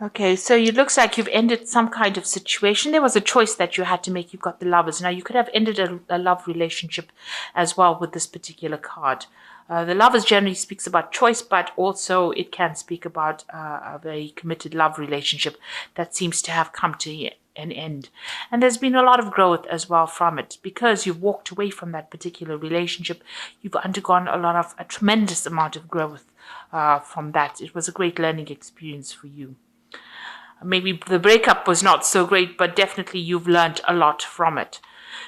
Okay, so it looks like you've ended some kind of situation. There was a choice that you had to make. You've got the Lovers. Now, you could have ended a love relationship as well with this particular card. The Lovers generally speaks about choice, but also it can speak about a very committed love relationship that seems to have come to an end. And there's been a lot of growth as well from it because you've walked away from that particular relationship. You've undergone a tremendous amount of growth from that. It was a great learning experience for you. Maybe the breakup was not so great, but definitely you've learned a lot from it.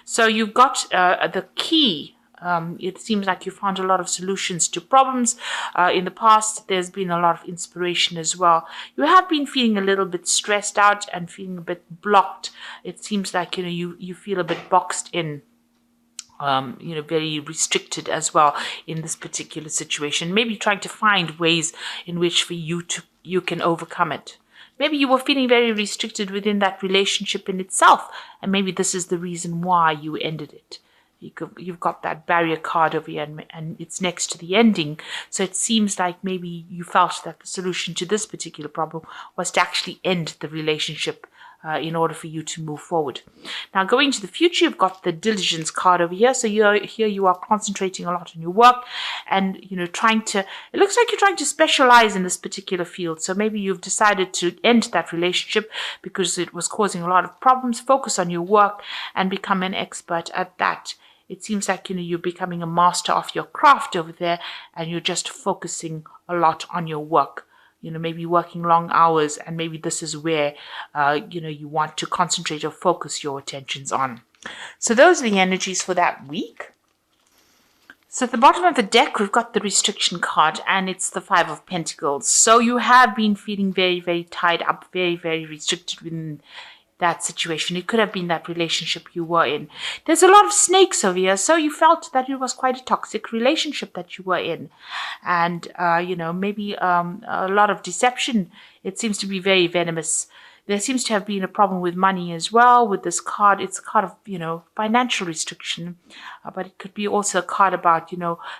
So you've got the key. It seems like you found a lot of solutions to problems. In the past, there's been a lot of inspiration as well. You have been feeling a little bit stressed out and feeling a bit blocked. It seems like you feel a bit boxed in. Very restricted as well in this particular situation. Maybe trying to find ways in which for you can overcome it. Maybe you were feeling very restricted within that relationship in itself, and maybe this is the reason why you ended it. You've got that barrier card over here, and it's next to the ending. So it seems like maybe you felt that the solution to this particular problem was to actually end the relationship in order for you to move forward. Now, going to the future, you've got the diligence card over here. So here you are concentrating a lot on your work and, it looks like you're trying to specialize in this particular field. So maybe you've decided to end that relationship because it was causing a lot of problems. Focus on your work and become an expert at that. It seems like, you're becoming a master of your craft over there and you're just focusing a lot on your work. Maybe working long hours, and maybe this is where, you want to concentrate or focus your attentions on. So those are the energies for that week. So at the bottom of the deck, we've got the restriction card, and it's the Five of Pentacles. So you have been feeling very, very tied up, very, very restricted within that situation. It could have been that relationship you were in. There's a lot of snakes over here, so you felt that it was quite a toxic relationship that you were in. And, maybe a lot of deception. It seems to be very venomous. There seems to have been a problem with money as well with this card. It's a card of, financial restriction, but it could be also a card about,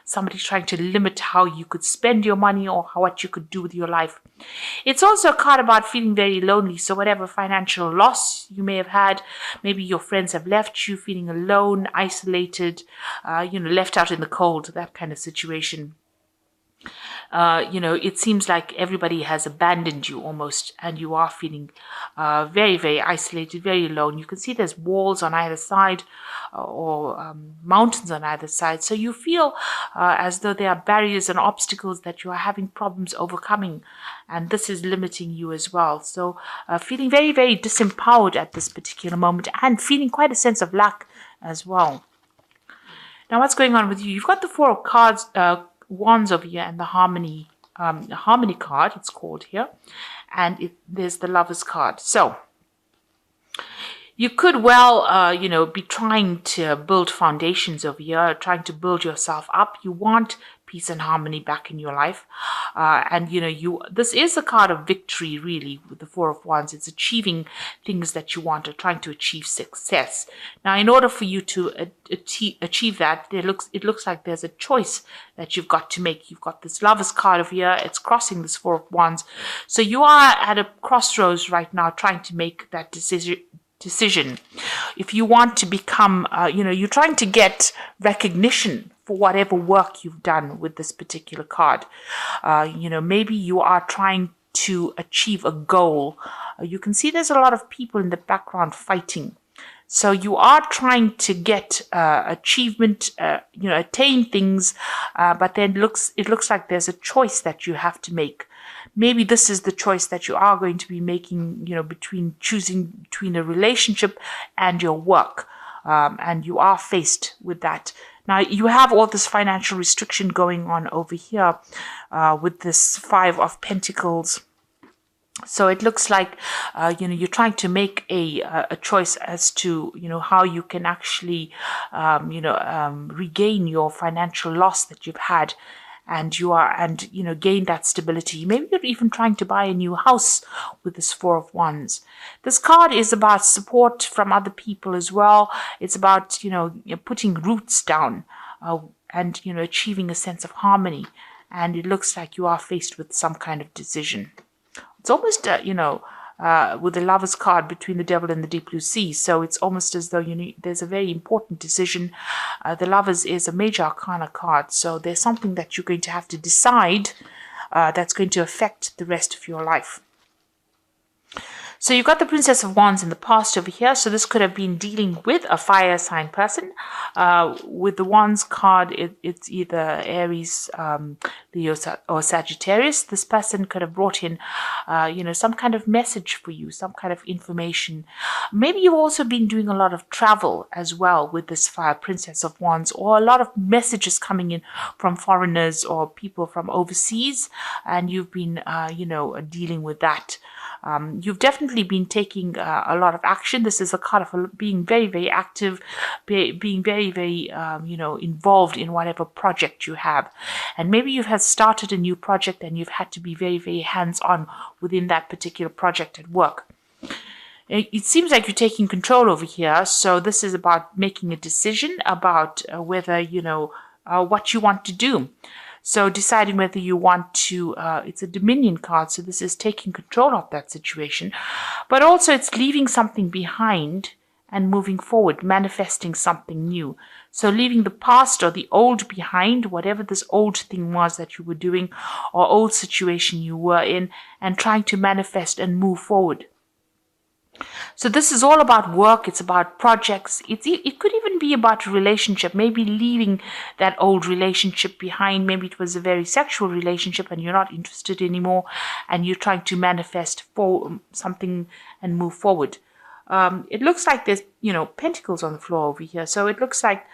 somebody trying to limit how you could spend your money or what you could do with your life. It's also a card about feeling very lonely. So whatever financial loss you may have had, maybe your friends have left you feeling alone, isolated, left out in the cold, that kind of situation. It seems like everybody has abandoned you almost, and you are feeling very, very isolated, very alone. You can see there's walls on either side or mountains on either side. So you feel as though there are barriers and obstacles that you are having problems overcoming, and this is limiting you as well. So feeling very, very disempowered at this particular moment and feeling quite a sense of lack as well. Now, what's going on with you? You've got the Four of Wands over here and the harmony card, it's called here, and there's the Lovers card. So you could be trying to build foundations over here, trying to build yourself up. You want peace and harmony back in your life, and this is a card of victory, really, with the Four of Wands. It's achieving things that you want, or trying to achieve success. Now, in order for you to achieve that, it looks like there's a choice that you've got to make. You've got this Lovers card over here. It's crossing this Four of Wands. So you are at a crossroads right now, trying to make that decision. If you want to become, you're trying to get recognition for whatever work you've done with this particular card. Maybe you are trying to achieve a goal. You can see there's a lot of people in the background fighting. So you are trying to get achievement, attain things, but then it looks like there's a choice that you have to make. Maybe this is the choice that you are going to be making, choosing between a relationship and your work. And you are faced with that. Now, you have all this financial restriction going on over here with this Five of Pentacles. So it looks like, you're trying to make a choice as to, how you can actually, regain your financial loss that you've had. And gain that stability. Maybe you're even trying to buy a new house with this Four of Wands. This card is about support from other people as well. It's about, putting roots down and, achieving a sense of harmony. And it looks like you are faced with some kind of decision. it's almost, with the Lovers card between the Devil and the Deep Blue Sea. So it's almost as though there's a very important decision. The Lovers is a major arcana card. So there's something that you're going to have to decide that's going to affect the rest of your life. So you've got the Princess of Wands in the past over here. So this could have been dealing with a fire sign person. With the Wands card, it's either Aries, Leo, or Sagittarius. This person could have brought in, some kind of message for you, some kind of information. Maybe you've also been doing a lot of travel as well with this fire Princess of Wands, or a lot of messages coming in from foreigners or people from overseas, and you've been, dealing with that. You've definitely been taking a lot of action. This is a card of being very, very active, being very, very, involved in whatever project you have. And maybe you have started a new project and you've had to be very, very hands-on within that particular project at work. It seems like you're taking control over here. So this is about making a decision about whether, what you want to do. So deciding whether you want to, it's a Dominion card, so this is taking control of that situation. But also it's leaving something behind and moving forward, manifesting something new. So leaving the past or the old behind, whatever this old thing was that you were doing or old situation you were in, and trying to manifest and move forward. So this is all about work. It's about projects. It could even be about a relationship, maybe leaving that old relationship behind. Maybe it was a very sexual relationship and you're not interested anymore and you're trying to manifest for something and move forward. It looks like there's, pentacles on the floor over here. So it looks like,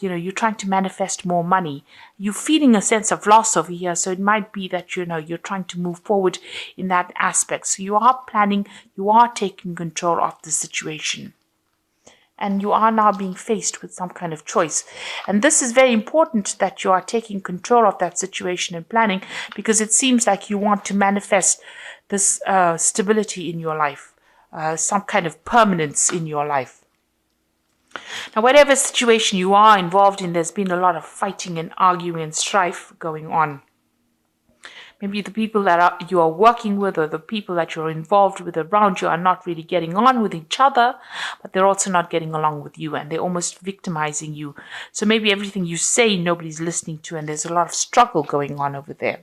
you're trying to manifest more money. You're feeling a sense of loss over here. So it might be that, you're trying to move forward in that aspect. So you are planning, you are taking control of the situation. And you are now being faced with some kind of choice. And this is very important that you are taking control of that situation and planning, because it seems like you want to manifest this stability in your life. Some kind of permanence in your life. Now, whatever situation you are involved in, there's been a lot of fighting and arguing and strife going on. Maybe the people that you are working with or the people that you're involved with around you are not really getting on with each other, but they're also not getting along with you and they're almost victimizing you. So maybe everything you say, nobody's listening to, and there's a lot of struggle going on over there.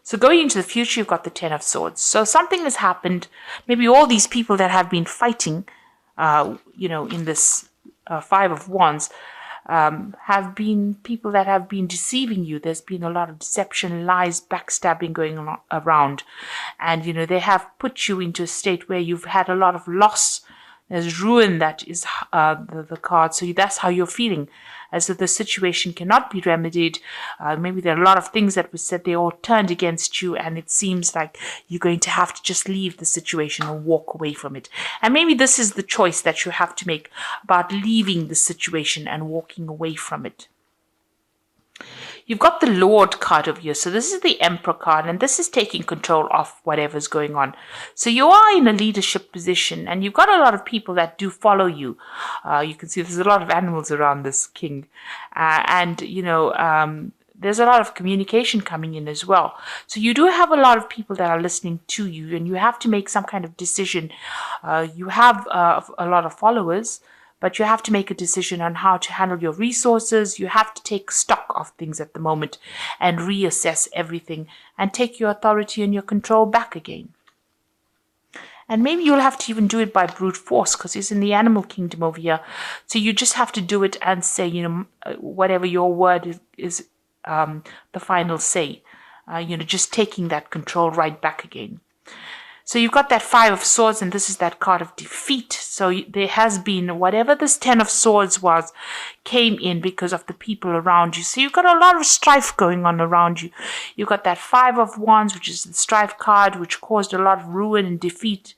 So going into the future, you've got the Ten of Swords. So something has happened. Maybe all these people that have been fighting, in this Five of Wands, have been people that have been deceiving you. There's been a lot of deception, lies, backstabbing going on around. And, they have put you into a state where you've had a lot of loss. There's ruin that is the card. So that's how you're feeling, as if the situation cannot be remedied. Maybe there are a lot of things that were said, they all turned against you, and it seems like you're going to have to just leave the situation or walk away from it. And maybe this is the choice that you have to make about leaving the situation and walking away from it. You've got the Lord card over here. So this is the Emperor card, and this is taking control of whatever's going on. So you are in a leadership position, and you've got a lot of people that do follow you. You can see there's a lot of animals around this king. There's a lot of communication coming in as well. So you do have a lot of people that are listening to you, and you have to make some kind of decision. You have a lot of followers, but you have to make a decision on how to handle your resources. You have to take stock of things at the moment and reassess everything and take your authority and your control back again. And maybe you'll have to even do it by brute force, because it's in the animal kingdom over here. So you just have to do it and say, whatever your word is the final say. Just taking that control right back again. So you've got that Five of Swords, and this is that card of defeat. So there has been, whatever this Ten of Swords was, came in because of the people around you. So you've got a lot of strife going on around you. You've got that Five of Wands, which is the strife card, which caused a lot of ruin and defeat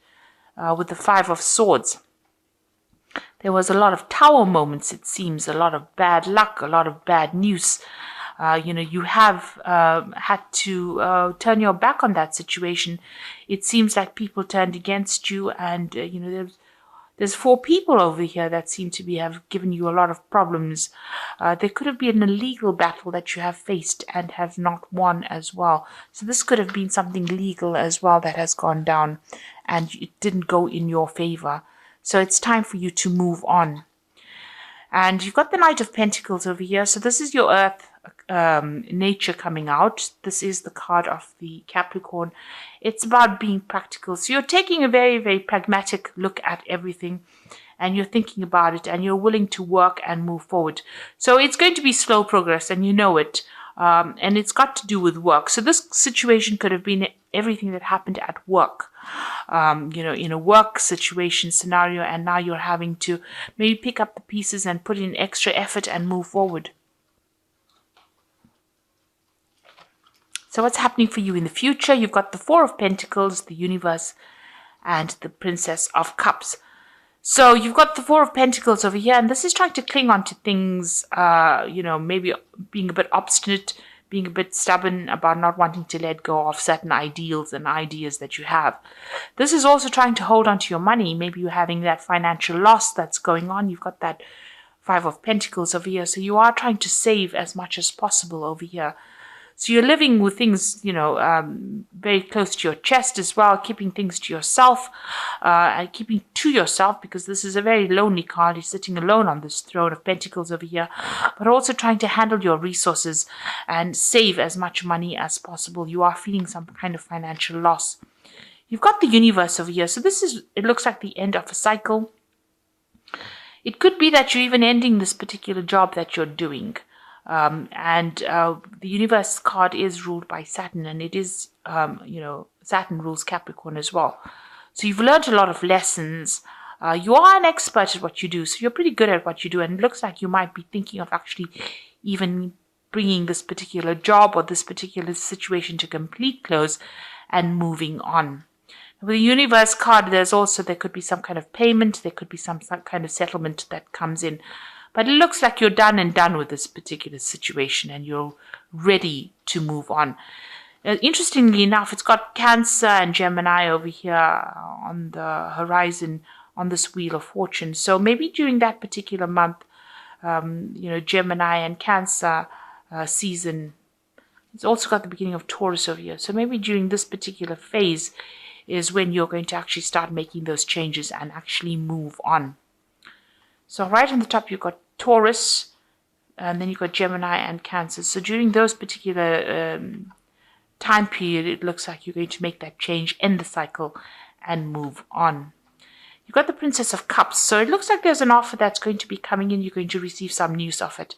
with the Five of Swords. There was a lot of tower moments, it seems, a lot of bad luck, a lot of bad news. You have had to turn your back on that situation. It seems like people turned against you, and There's 4 people over here that seem to have given you a lot of problems. There could have been a legal battle that you have faced and have not won as well. So this could have been something legal as well that has gone down and it didn't go in your favor. So it's time for you to move on. And you've got the Knight of Pentacles over here. So this is your Earth nature coming out. This is the card of the Capricorn. It's about being practical. So you're taking a very, very pragmatic look at everything and you're thinking about it and you're willing to work and move forward. So it's going to be slow progress and you know it. And it's got to do with work. So this situation could have been everything that happened at work, in a work situation scenario, and now you're having to maybe pick up the pieces and put in extra effort and move forward. So what's happening for you in the future? You've got the 4 of Pentacles, the Universe, and the Princess of Cups. So you've got the 4 of Pentacles over here, and this is trying to cling on to things, maybe being a bit obstinate, being a bit stubborn about not wanting to let go of certain ideals and ideas that you have. This is also trying to hold on to your money. Maybe you're having that financial loss that's going on. You've got that 5 of Pentacles over here. So you are trying to save as much as possible over here. So you're living with things, very close to your chest as well, keeping things to yourself, and keeping to yourself, because this is a very lonely card. You're sitting alone on this throne of Pentacles over here, but also trying to handle your resources and save as much money as possible. You are feeling some kind of financial loss. You've got the Universe over here. So it looks like the end of a cycle. It could be that you're even ending this particular job that you're doing. The Universe card is ruled by Saturn, and it is, Saturn rules Capricorn as well. So you've learned a lot of lessons. You are an expert at what you do, so you're pretty good at what you do, and it looks like you might be thinking of actually even bringing this particular job or this particular situation to complete close and moving on. With the Universe card, there could be some kind of payment, there could be some kind of settlement that comes in. But it looks like you're done with this particular situation and you're ready to move on. Interestingly enough, it's got Cancer and Gemini over here on the horizon on this Wheel of Fortune. So maybe during that particular month, Gemini and Cancer season. It's also got the beginning of Taurus over here. So maybe during this particular phase is when you're going to actually start making those changes and actually move on. So right on the top, you've got Taurus, and then you've got Gemini and Cancer. So during those particular time period, it looks like you're going to make that change, end the cycle, and move on. You've got the Princess of Cups. So it looks like there's an offer that's going to be coming in. You're going to receive some news of it.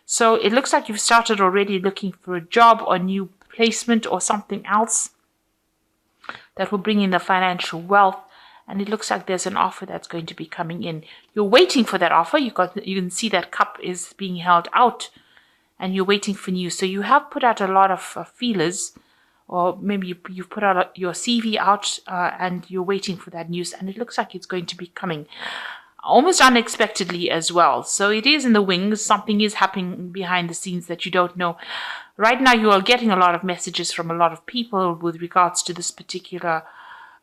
So it looks like you've started already looking for a job or new placement or something else that will bring in the financial wealth. And it looks like there's an offer that's going to be coming in. You're waiting for that offer. You can see that cup is being held out, and you're waiting for news. So you have put out a lot of feelers, or maybe you've put out your CV out, and you're waiting for that news. And it looks like it's going to be coming almost unexpectedly as well. So it is in the wings. Something is happening behind the scenes that you don't know. Right now, you are getting a lot of messages from a lot of people with regards to this particular.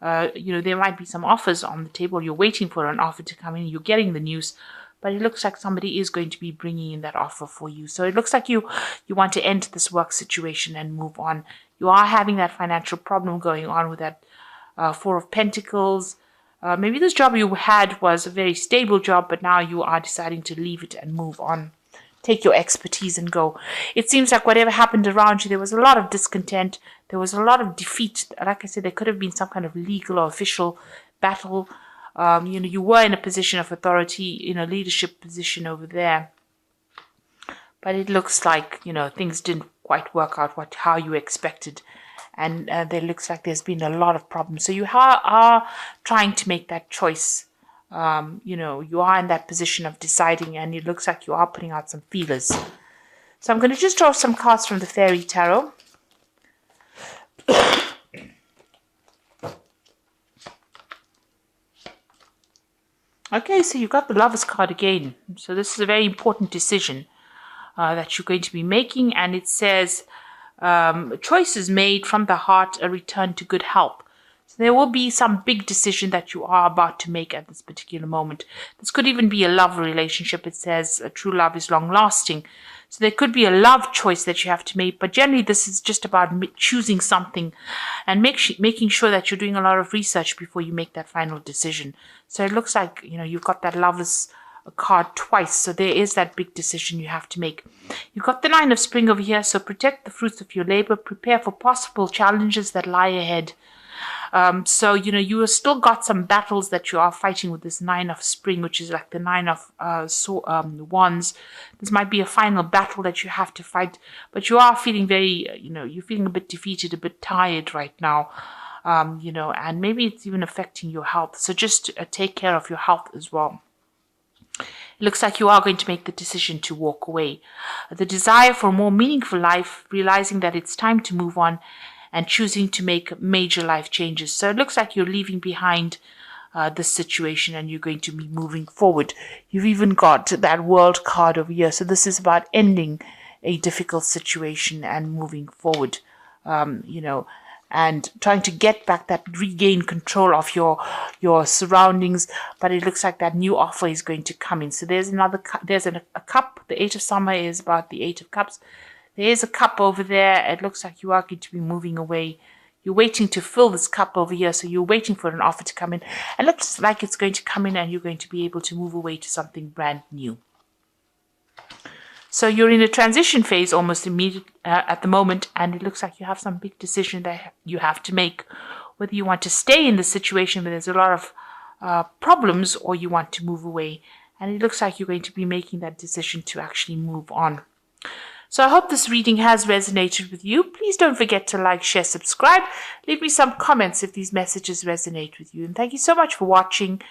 There might be some offers on the table. You're waiting for an offer to come in. You're getting the news, but it looks like somebody is going to be bringing in that offer for you. So it looks like you want to end this work situation and move on. You are having that financial problem going on with that 4 of Pentacles. Maybe this job you had was a very stable job, but now you are deciding to leave it and move on. Take your expertise and go. It seems like whatever happened around you, there was a lot of discontent. There was a lot of defeat. Like I said, there could have been some kind of legal or official battle. You were in a position of authority, in a leadership position over there. But it looks like, things didn't quite work out how you expected. And there looks like there's been a lot of problems. So you are trying to make that choice. You are in that position of deciding, and it looks like you are putting out some feelers. So I'm going to just draw some cards from the Fairy Tarot. Okay, so you've got the Lovers card again. So this is a very important decision that you're going to be making, and it says choices made from the heart, a return to good health. So there will be some big decision that you are about to make at this particular moment. This could even be a love relationship. It says a true love is long lasting. So there could be a love choice that you have to make, but generally this is just about choosing something and making sure that you're doing a lot of research before you make that final decision. So it looks like, you've got that Lovers card twice. So there is that big decision you have to make. You've got the Nine of Spring over here. So protect the fruits of your labor. Prepare for possible challenges that lie ahead. So, you have still got some battles that you are fighting with this Nine of Spring, which is like the Nine of Wands. This might be a final battle that you have to fight, but you are feeling very, you're feeling a bit defeated, a bit tired right now, and maybe it's even affecting your health. So just take care of your health as well. It looks like you are going to make the decision to walk away. The desire for a more meaningful life, realizing that it's time to move on, and choosing to make major life changes. So it looks like you're leaving behind this situation and you're going to be moving forward. You've even got that World card over here. So this is about ending a difficult situation and moving forward, and trying to get back that regain control of your surroundings. But it looks like that new offer is going to come in. So there's a cup. The Eight of Summer is about the Eight of Cups. There is a cup over there. It looks like you are going to be moving away. You're waiting to fill this cup over here. So you're waiting for an offer to come in. It looks like it's going to come in and you're going to be able to move away to something brand new. So you're in a transition phase almost immediate at the moment. And it looks like you have some big decision that you have to make. Whether you want to stay in the situation where there's a lot of problems, or you want to move away. And it looks like you're going to be making that decision to actually move on. So I hope this reading has resonated with you. Please don't forget to like, share, subscribe. Leave me some comments if these messages resonate with you. And thank you so much for watching.